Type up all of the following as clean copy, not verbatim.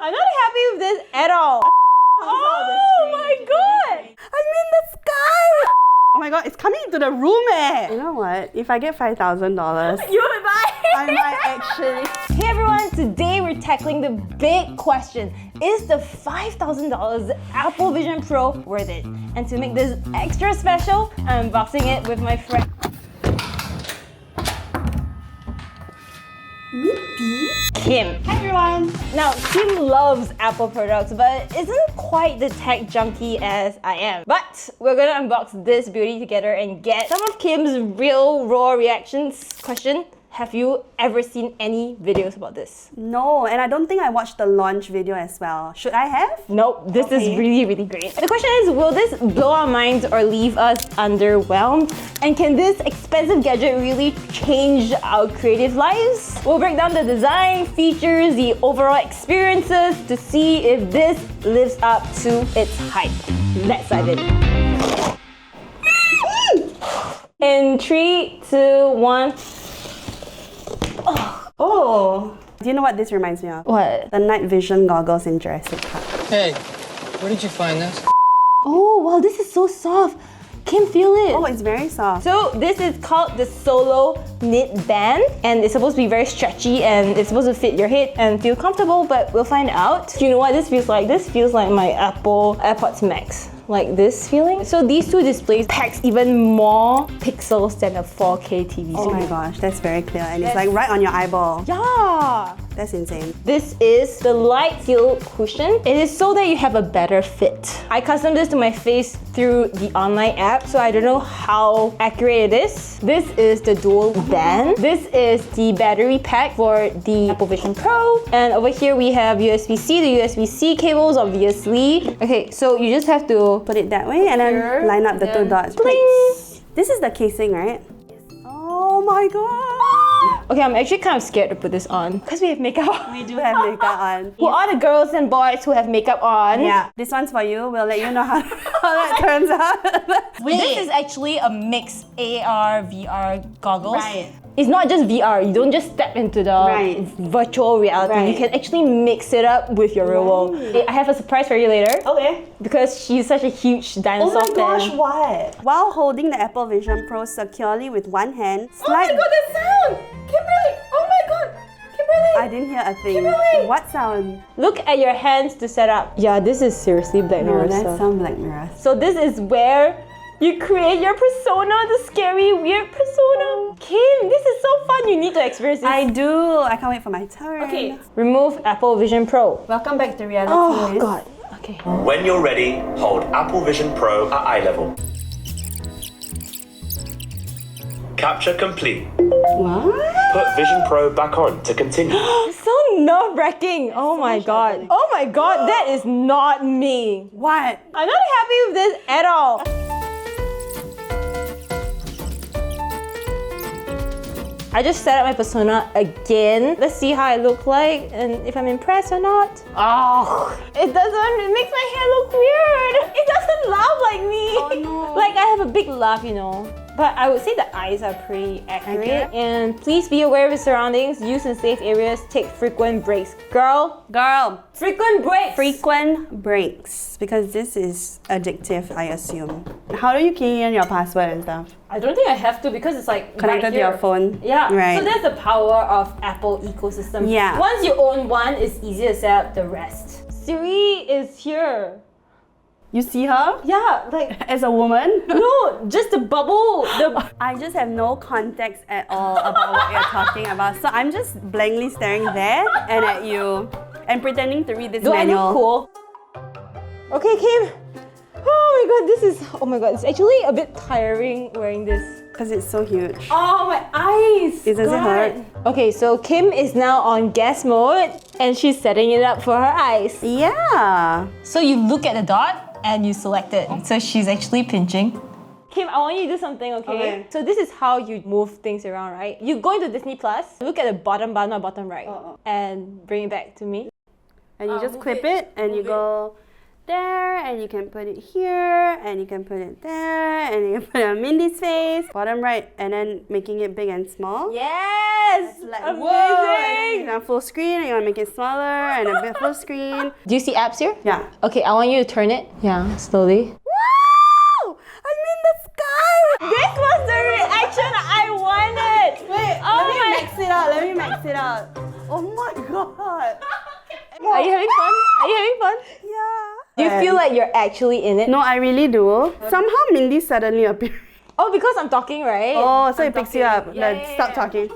I'm not happy with this at all. Oh my god! I'm in the sky! Oh my god, it's coming into the room eh! You know what? If I get $5,000, You would buy it! I might actually. Hey everyone, today we're tackling the big question. Is the $5,000 Apple Vision Pro worth it? And to make this extra special, I'm unboxing it with my friend Mindy? Kim. Hi everyone! Now, Kim loves Apple products, but isn't quite the tech junkie as I am. But we're gonna unbox this beauty together and get some of Kim's real raw reactions. Question: have you ever seen any videos about this? No, and I don't think I watched the launch video as well. Should I have? Nope, this is really, really great. The question is, will this blow our minds or leave us underwhelmed? And can this expensive gadget really change our creative lives? We'll break down the design, features, the overall experiences to see if this lives up to its hype. Let's dive in. In 3, 2, 1. Oh! Do you know what this reminds me of? What? The night vision goggles in Jurassic Park. Hey, where did you find this? Oh, wow, this is so soft. Can feel it. Oh, it's very soft. So this is called the Solo Knit Band, and it's supposed to be very stretchy and it's supposed to fit your head and feel comfortable, but we'll find out. You know what this feels like? This feels like my Apple AirPods Max. Like this feeling. So these two displays packs even more pixels than a 4K TV. Oh my gosh, that's very clear and it's like right on your eyeball. Yeah! That's insane. This is the light feel cushion. It is so that you have a better fit. I custom this to my face through the online app, so I don't know how accurate it is. This is the dual band. This is the battery pack for the Apple Vision Pro. And over here we have USB-C, the USB-C cables, obviously. Okay, so you just have to put it that way and then line up the two dots. Bling. This is the casing, right? Yes. Oh my god! Okay, I'm actually kind of scared to put this on because we have makeup on. We do have makeup on. Who are the girls and boys who have makeup on? Yeah, this one's for you. We'll let you know how that turns out. This is actually a mixed AR, VR goggles. Right. It's not just VR. You don't just step into the virtual reality. You can actually mix it up with your real world. I have a surprise for you later. Okay. Because she's such a huge dinosaur fan. Oh my gosh, what? While holding the Apple Vision Pro securely with one hand, slide... Oh my god, that sound! Kimberly! Oh my god! Kimberly! I didn't hear a thing. Kimberly! What sound? Look at your hands to set up. Yeah, this is seriously Black Mirror No, that stuff. sounds Black Mirror. So this is where you create your persona, the scary, weird persona. Kim, this is so fun. You need to experience this. I do. I can't wait for my turn. Okay, remove Apple Vision Pro. Welcome back to reality. Oh god. Okay. When you're ready, hold Apple Vision Pro at eye level. Capture complete. What? Put Vision Pro back on to continue. It's so nerve-wracking. Oh my god. Oh my god, that is not me. What? I'm not happy with this at all. I just set up my persona again. Let's see how I look like and if I'm impressed or not. Oh, it makes my hair look weird. It doesn't laugh like me. Oh no. Like I have a big laugh, you know. But I would say the eyes are pretty accurate. And please be aware of your surroundings. Use in safe areas. Take frequent breaks. Girl. Frequent breaks. Frequent breaks. Because this is addictive, I assume. How do you key in your password and stuff? I don't think I have to because it's like Connected right to here. your phone? Yeah. Right. So that's the power of Apple ecosystem. Yeah. Once you own one, it's easy to set up the rest. Siri is here. You see her? Yeah, like As a woman? no, just the bubble. I just have no context at all about what you're talking about. So I'm just blankly staring there and at you and pretending to read this Do manual. I look cool? Okay, Kim. Oh my god, it's actually a bit tiring wearing this. Because it's so huge. Oh, my eyes! Does it hurt? Okay, so Kim is now on guest mode and she's setting it up for her eyes. Yeah. So you look at the dot and you select it. So she's actually pinching. Kim, I want you to do something, okay? So this is how you move things around, right? You go into Disney Plus, look at the bottom bar, not bottom right, and bring it back to me. And you just clip it and you go there, and you can put it here, and you can put it there, and you can put it on Mindy's face, bottom right, and then making it big and small. Yes! Like, Amazing! whoa, and then you want full screen, and you want to make it smaller, and a bit full screen. Do you see apps here? Yeah. Okay, I want you to turn it. Yeah, slowly. Wow! I'm in the sky! This was the reaction I wanted! Wait, Oh let me my- max it out, let me max it out. Oh my god! Are you having fun? Are you having fun? Yeah. Do you feel like you're actually in it? No, I really do. Somehow Mindy suddenly appeared. Oh, because I'm talking, right? Oh, so it picks you up. Yeah, Then yeah, stop yeah. talking.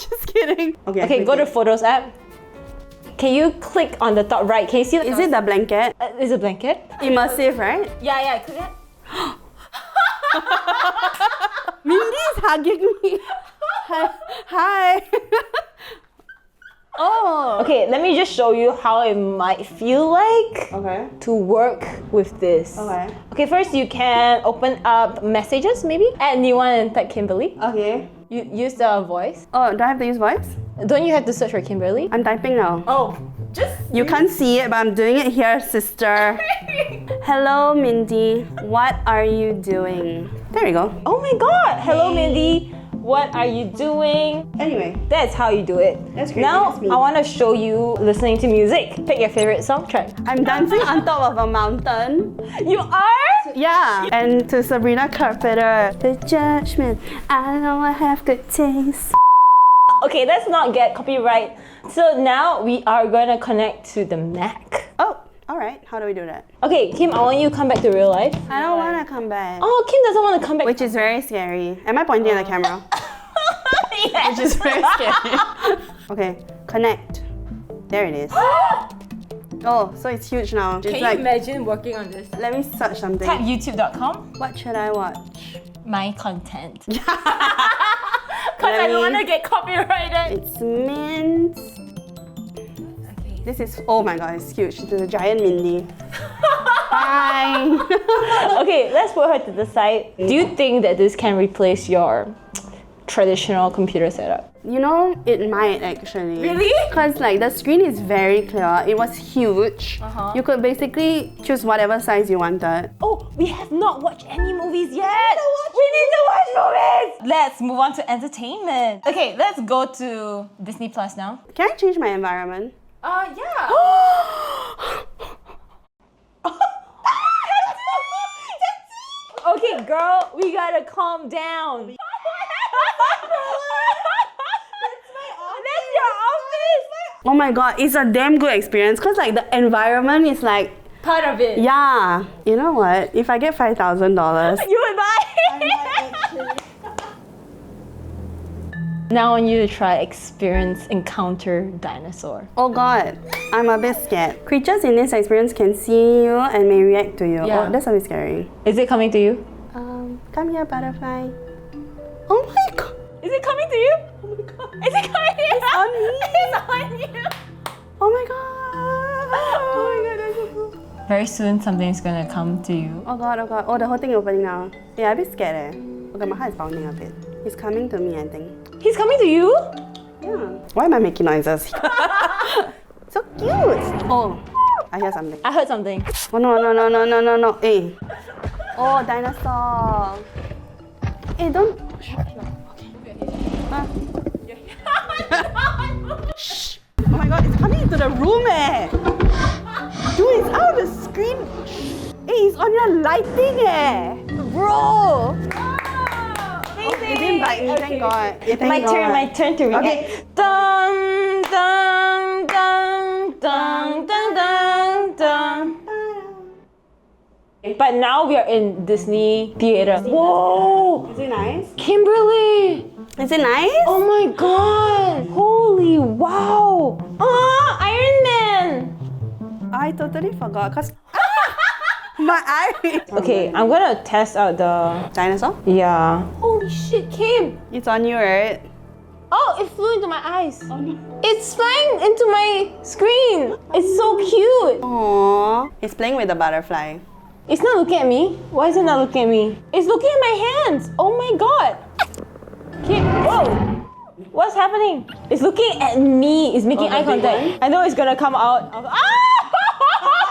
Just kidding. Okay, go to Photos app. Can you click on the top right? Can you see? Is it the blanket? Is it a blanket? Immersive, right? Yeah, click it. Mindy is hugging me. Hi. Oh. Okay, let me just show you how it might feel like Okay. to work with this. Okay. Okay, first you can open up messages maybe. Add new one and type Kimberly. Okay. You use the voice. Oh, do I have to use voice? Don't you have to search for Kimberly? I'm typing now. Oh, just You can't see it, but I'm doing it here, sister. Hello, Mindy. What are you doing? There we go. Oh my god! Hello, Mindy. What are you doing? Anyway. That's how you do it. That's great. Now, That's me. I want to show you listening to music. Pick your favorite song track. I'm dancing on top of a mountain. You are? Yeah. And to Sabrina Carpenter. The judgment. I know I have good taste. Okay, let's not get copyright. So now we are gonna connect to the Mac. Oh, alright. How do we do that? Okay, Kim, I want you to come back to real life. I don't want to come back. Oh, Kim doesn't want to come back. Which is very scary. Am I pointing at the camera? Yes. Which is very scary. Okay, connect. There it is. Oh, so it's huge now. It's Can you like, imagine working on this? let me search something. Type youtube.com. What should I watch? My content. Let Because I me- don't want to get copyrighted. It's mint. Okay. This is, oh my god, it's huge. It's a giant Mindy. Bye. Okay, let's put her to the side. Do you think that this can replace your traditional computer setup? You know, it might actually. Really? Because like the screen is very clear. It was huge. You could basically choose whatever size you wanted. Oh, we have not watched any movies yet. We need to watch movies. Let's move on to entertainment. Okay, let's go to Disney Plus now. Can I change my environment? Yeah. Okay, girl, we gotta calm down. That's your office. Oh my god, it's a damn good experience because like the environment is like, Part of it. yeah. You know what? If I get $5,000, You would buy. Now I want you to try experience encounter dinosaur. oh god, I'm a bit scared. Creatures in this experience can see you and may react to you. Yeah. Oh, that's a bit scary. Is it coming to you? Come here, butterfly. Oh my god. Is it coming to you? Oh my god. Is it coming to you? It's on me. It's on you. Oh my god. Oh my god, that's so cool. Very soon something's gonna come to you. Oh god, oh god. Oh, the whole thing opening now. Yeah, I'm a bit scared Okay, my heart is pounding a bit. He's coming to me, I think. He's coming to you? Yeah. Why am I making noises? So cute. Oh, I hear something. I heard something. Oh no. Hey. Oh, dinosaur. Hey, don't. Huh? Shh. Oh my god, it's coming into the room Dude, it's out of the screen. Hey, it's on your lighting Bro. It didn't bite me, thank god. My turn to react. Okay. Dun, dun, dun, dun, dun, dun, dun. But now we are in Disney theater. Whoa! Is it nice? Kimberly! Is it nice? Oh my god! Holy wow! Iron Man! I totally forgot because my eye. Okay, I'm gonna test out the... Dinosaur? Yeah. Holy shit, Kim! It's on you, right? Oh, it flew into my eyes. It's flying into my screen. It's so cute. Aww. It's playing with the butterfly. It's not looking at me. Why is it not looking at me? It's looking at my hands. Oh my god. Kim, whoa. What's happening? It's looking at me. It's making eye contact. I know it's gonna come out. Ah!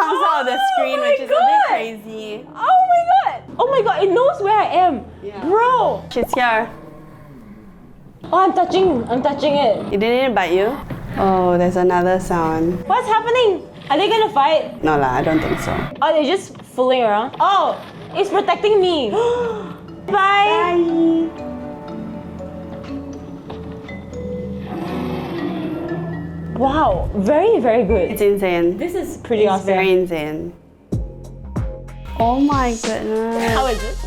comes out of the screen, which is a bit crazy. Oh my god! Oh my god, it knows where I am. Yeah. Bro! She's here. Oh, I'm touching it. It didn't bite you? Oh, there's another sound. What's happening? Are they gonna fight? No lah, I don't think so. Oh, they're just fooling around? Oh, it's protecting me. Bye. Wow, very, very good. It's insane. This is pretty It's awesome. very insane. Oh my goodness. How is it?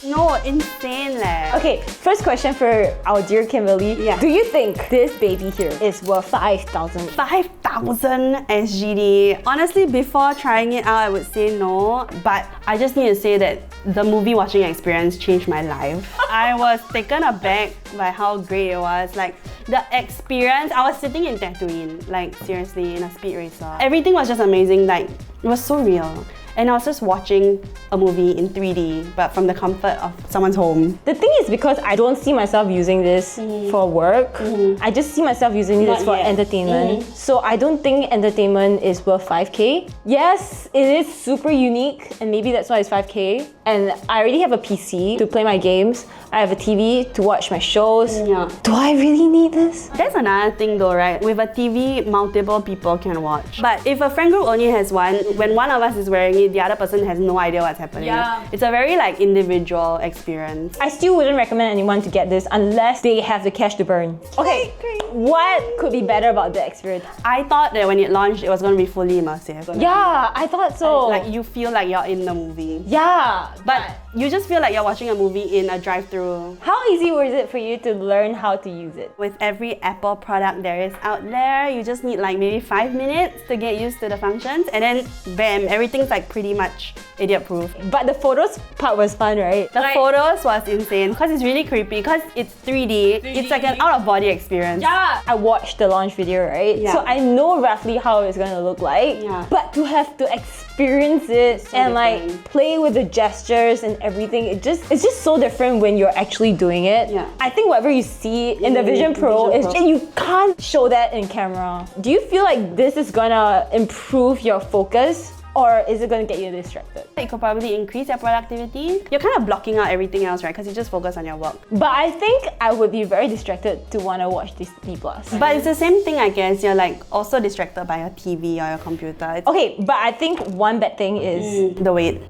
No, insane leh. Okay, first question for our dear Kimberly. Yeah. Do you think this baby here is worth 5,000? 5,000 SGD. Honestly, before trying it out, I would say no. But I just need to say that the movie watching experience changed my life. I was taken aback by how great it was. Like, the experience, I was sitting in Tatooine, like seriously, in a speed racer. Everything was just amazing. Like, it was so real. And I was just watching a movie in 3D, but from the comfort of someone's home. The thing is, because I don't see myself using this for work, I just see myself using this for entertainment. So I don't think entertainment is worth 5K. Yes, it is super unique, and maybe that's why it's 5K. And I already have a PC to play my games. I have a TV to watch my shows. Yeah. Do I really need this? That's another thing though, right? With a TV, multiple people can watch. But if a friend group only has one, when one of us is wearing it, the other person has no idea what's happening. Yeah. It's a very like individual experience. I still wouldn't recommend anyone to get this unless they have the cash to burn. Okay, what could be better about the experience? I thought that when it launched, it was going to be fully immersive. Yeah, I thought so. Like you feel like you're in the movie. Yeah, But you just feel like you're watching a movie in a drive-through. how easy was it for you to learn how to use it? With every Apple product there is out there, you just need like maybe 5 minutes to get used to the functions, and then bam, everything's like pretty much idiot-proof. But the photos part was fun, right? The photos was insane because it's really creepy because it's 3D. It's like an out-of-body experience. Yeah, I watched the launch video, right? Yeah. So I know roughly how it's gonna look like. Yeah. But to have to experience it and like different. play with the gestures and everything, it's just so different when you're actually doing it. Yeah. I think whatever you see in the Vision Pro is you can't show that in camera. Do you feel like this is gonna improve your focus? Or is it going to get you distracted? It could probably increase your productivity. You're kind of blocking out everything else, right? Because you just focus on your work. But I think I would be very distracted to want to watch Disney Plus. But it's the same thing, I guess. You're like also distracted by your TV or your computer. It's Okay, but I think one bad thing is... the weight.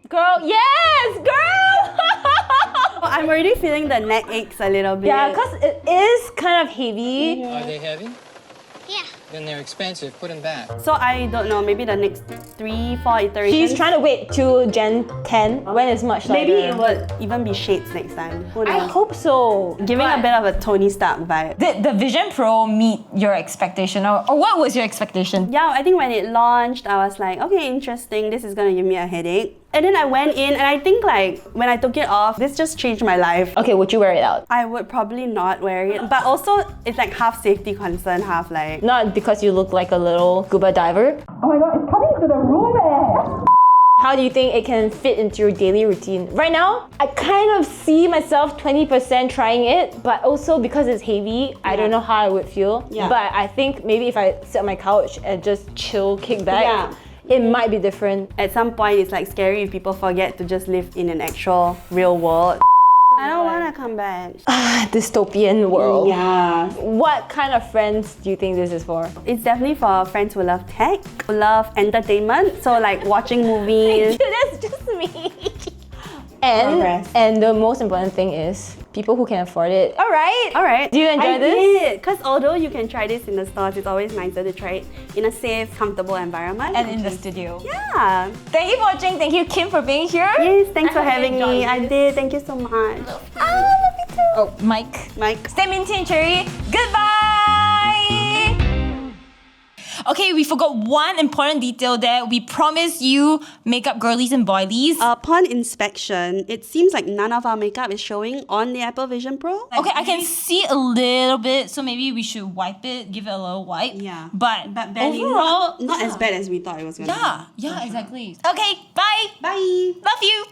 Girl, yes! Girl! I'm already feeling the neck aches a little bit. Yeah, because it is kind of heavy. Are they heavy? Yeah. Then they're expensive. Put them back. So I don't know, maybe the next 3-4 iterations. She's trying to wait till Gen 10 when it's much lighter. Maybe it would even be shades next time. Who I knows? hope so. Giving a bit of a Tony Stark vibe. Did the Vision Pro meet your expectation? Or what was your expectation? Yeah, I think when it launched, I was like, okay, interesting. This is gonna give me a headache. And then I went in, and I think like when I took it off, this just changed my life. Okay, would you wear it out? I would probably not wear it, but also it's like half safety concern, half like. Not because you look like a little scuba diver. Oh my god, it's coming into the room eh! How do you think it can fit into your daily routine? Right now, I kind of see myself 20% trying it, but also because it's heavy, I don't know how I would feel. Yeah. But I think maybe if I sit on my couch and just chill, kick back, it might be different. At some point, it's like scary if people forget to just live in an actual real world. I don't want to come back. Dystopian world. Yeah. What kind of friends do you think this is for? It's definitely for friends who love tech, who love entertainment, so like watching movies. That's just me. And the most important thing is people who can afford it. Alright. Do you enjoy this? Because although you can try this in the stores, it's always nicer to try it in a safe, comfortable environment. And in the studio. Yeah. Thank you for watching. Thank you, Kim, for being here. Yes, thanks for I hope you having me. enjoyed I this. did. Thank you so much. love you too. Oh, Mike. Mike. Stay minty and cherry. Goodbye! Okay, we forgot one important detail there. We promised you makeup girlies and boilies. Upon inspection, it seems like none of our makeup is showing on the Apple Vision Pro. Okay, I can see a little bit, so maybe we should wipe it, give it a little wipe. Yeah. But barely, overall, not as bad as we thought it was going to be. Yeah, exactly. Okay, bye. Bye. Love you.